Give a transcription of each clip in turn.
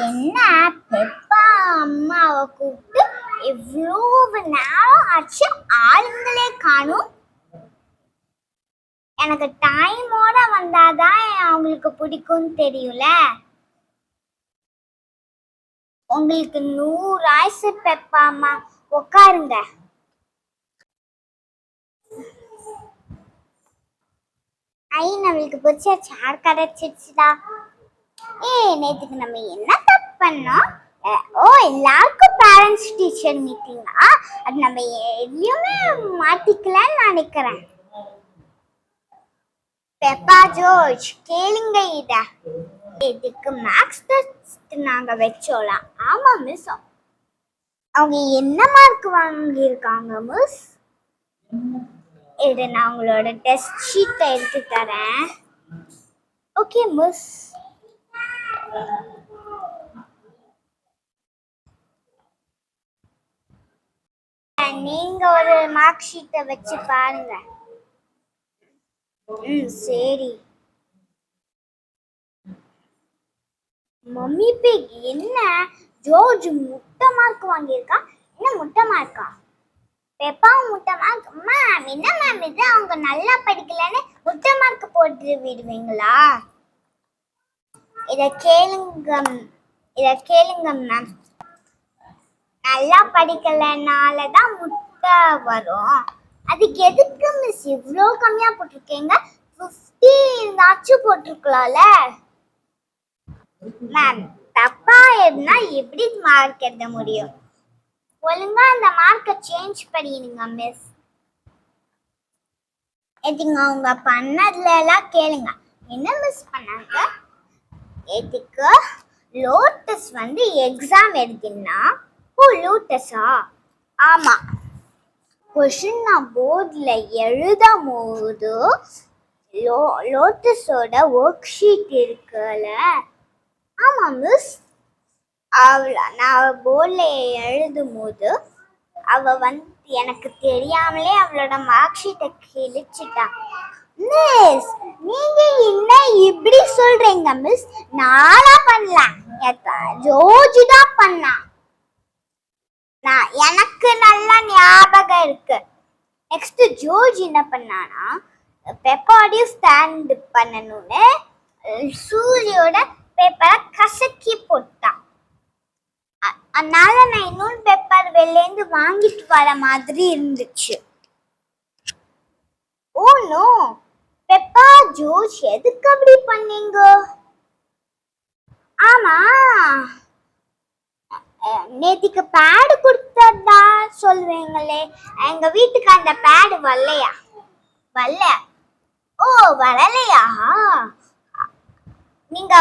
என்ன பெப்பா அம்மாவை கூப்பிட்டு இவ்வளவு நேரம் ஆச்சு, ஆளுங்களே காணும். எனக்கு டைமோட வந்தாதான் அவங்களுக்கு பிடிக்கும்னு தெரியும்ல. உங்களுக்கு 100 ஆயுசு பெப்பா அம்மா. உட்காருங்க. நம்மளுக்கு பிடிச்ச சேர் கிடைச்சிடுச்சுடா. நேற்றுக்கு நம்ம என்ன தப்பு பண்ணோம்? எல்லாருக்கும் பேரண்ட்ஸ் டீச்சர் மீட்டிங்கா? அது நம்ம எதுவுமே மாத்திக்கலன்னு நினைக்கிறேன். பெப்பா ஜோர்ஜ் கேளுங்க. இதுக்கு மேக்ஸ் டெஸ்ட் நாங்க வச்சோலாம். ஆமா மிஸ். அவங்க என்ன மார்க் வாங்கியிருக்காங்க மிஸ்? இது நான் உங்களோட டெஸ்ட் ஷீட்டை எடுத்து தரேன். Okay miss. நீங்க ஒரு மார்க் ஷீட்டை வச்சு பாருங்க. சரி. மம்மி பிக் என்ன ஜோர்ஜ் முட்டை மார்க் வாங்கியிருக்கா? என்ன முட்டை மார்க்கா? பெப்பா முட்டை மார்க். மேம் என்ன மேம் இது? அவங்க நல்லா படிக்கலன்னு முட்டை மார்க் போட்டு விடுவீங்களா? இத கேளுங்க மேம். நல்லா படிக்கலனாலதான் முட்டை வரும். அதுக்கு எதுக்கு மிஸ் இவ்வளோ கம்மியா போட்டிருக்கீங்க? 50 இருந்தாச்சும் போட்டிருக்கலாம்ல. மேம் தப்பா இருந்தா எப்படி மார்க் எழுத முடியும்? ஒழுங்கா அந்த மார்க்கை சேஞ்ச் பண்ணிடுங்க மிஸ். எதுங்க அவங்க பண்ணதுல எல்லாம் கேளுங்க. என்ன மிஸ் பண்ணாங்க? எதுக்கு லோட்டஸ் எக்ஸாம் எழுதினா? லோட்டஸா? ஆமா. கொஸ்டின் நான் போர்டில் எழுதும் போது லோட்டஸோட ஒர்க் ஷீட் இருக்குல்ல? ஆமா மிஸ். நான் போர்டில் எழுதும் போது அவ எனக்கு தெரியாமலே அவளோட மார்க் ஷீட்டை கிழிச்சிட்டா. மிஸ் நீங்க என்ன இப்படி சொல்றீங்க மிஸ்? நானா பண்ணல, ஜோர்ஜ் தான் பண்ணா. எனக்கு நல்லா ஞாபகம் இருக்கு. நெக்ஸ்ட் ஜோர்ஜ் என்ன பண்ணானா, பெப்பாடியும் ஸ்டாண்ட் பண்ணணும்னு சூரியோட பேப்பரை கசக்கி போட்டான். அதனால நான் இன்னொன்று பேப்பர் வெளிலேருந்து வாங்கிட்டு வர மாதிரி இருந்துச்சு. ஓ நோ பெப்பா ஜோர்ஜ் எதுக்கு அப்படி பண்ணீங்க? ஆமா நேத்திக்கு பேடு கொடுத்ததா சொல்றீங்களே, எங்க வீட்டுக்கு அந்த பேடு வரலையா? ஓ வரலையா? நீங்க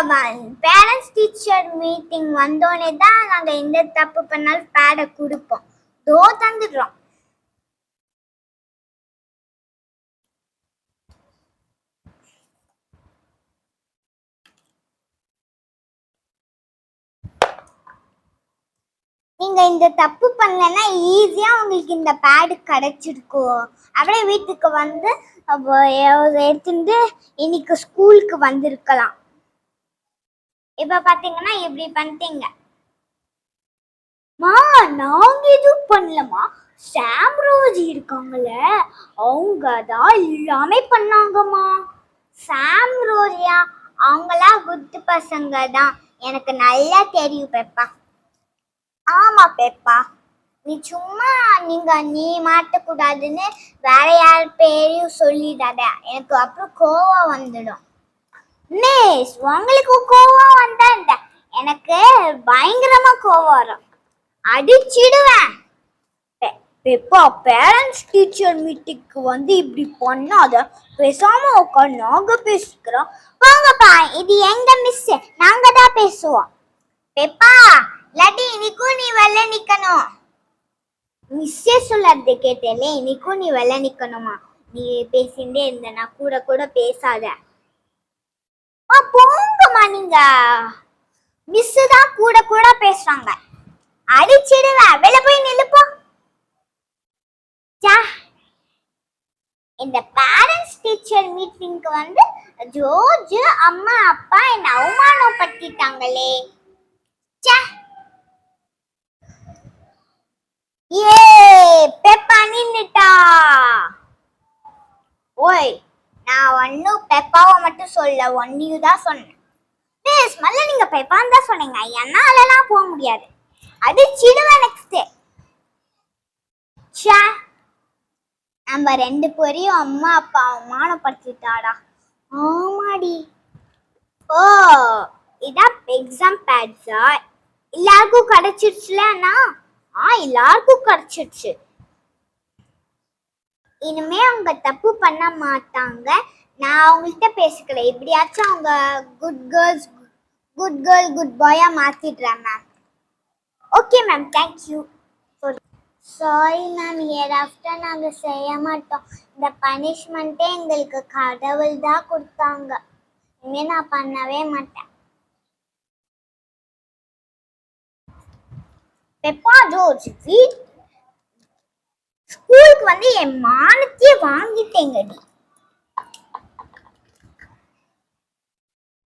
பேரண்ட்ஸ் டீச்சர் மீட்டிங் வந்தோடனே தான் நாங்க எந்த தப்பு பண்ணாலும் பேடை கொடுப்போம். தந்துடுறோம். நீங்க இந்த தப்பு பண்ணலன்னா ஈஸியா உங்களுக்கு இந்த பேடு கிடைச்சிருக்கும். அப்படியே வீட்டுக்கு எடுத்துட்டு இன்னைக்கு ஸ்கூலுக்கு வந்திருக்கலாம். இப்ப பாத்தீங்கன்னா இப்படி பண்ணிட்டீங்க. நாங்க எதுவும் பண்ணலமா. சாம் ரோஜி இருக்காங்கல்ல, அவங்கதான் எல்லாமே பண்ணாங்கம்மா. சாம் ரோஜியா? அவங்களா குட் பசங்க தான், எனக்கு நல்லா தெரியும் பெப்பா. ஆமா பெப்பா, நீ மாட்டக்கூடாதுன்னு வேற யார் பேரையும் சொல்லிடாத, எனக்கு அப்புறம் கோவம் வந்துடும். மிஸ் உங்களுக்கு கோவம் வந்தா எனக்கு பயங்கரமா கோவம் வரும், அடிச்சிடுவேன். பெப்பா பேரண்ட்ஸ் டீச்சர் மீட்டிங்க்கு இப்படி பண்ணாத, பேசாம உட்காந்து நாங்க பேசிக்கிறோம். வாங்கப்பா, இது எங்க மிஸ், நாங்க தான் பேசுவோம். பெப்பா இல்லாட்டி இன்னைக்கும் நீ வெளில நிக்கணும். மிஸ்ஸே சொல்லாத கேட்டேலே, இன்னைக்கும் நீ வெளில நிக்கணுமா? நீ பேசிண்டே இருந்தனா கூட பேசாத. போங்கம்மா, நீங்க மிஸ் தான் கூட பேசுறாங்க, அடிச்சிடுவேன். வெளில போய் நில்லுப்போ. இந்த பேரண்ட்ஸ் டீச்சர் மீட்டிங்க்கு ஜோர்ஜ் அம்மா அப்பா என்ன அவமானப்படுத்திட்டாங்களே. ச்சே. ஏ பெப்பா நின்னுட்டா. ஓய், நான் ஒன்னும் பெப்பாவை மட்டும் சொல்ல, ஒன்னையும் தான் சொன்னேன். மிஸ், முதல்ல நீங்க பெப்பான்னு தான் சொன்னீங்க. என்னாலலாம் போக முடியாது. அது சிடுவேன் நெக்ஸ்ட். ச்சே, நம்ம ரெண்டு பேரையும் அம்மா அப்பா அவமானப்படுத்திட்டாடா. ஆமாடி. ஓ, இதான் எக்ஸாம் பேட்ஸா? எல்லாருக்கும் கிடைச்சிருச்சுலண்ணா? எல்லாருக்கும் கிடைச்சிருச்சு. இனிமே அவங்க தப்பு பண்ண மாட்டாங்க. நான் அவங்கள்ட்ட பேசிக்கல. எப்படியாச்சும் அவங்க குட் கேர்ள் குட் பாயா மாத்திடுறேன் ma'am. Okay ma'am, thank you. Sorry ma'am, year after நாங்கள் செய்ய மாட்டோம். இந்த பனிஷ்மெண்ட்டே எங்களுக்கு கடவுள் தான் கொடுத்தாங்க. இனிமேல் நான் பண்ணவே மாட்டேன். பெப்பா ஜோர்ஜ், ஸ்கூலுக்கு வந்து என் மானத்தையே வாங்கிட்டேங்கடி.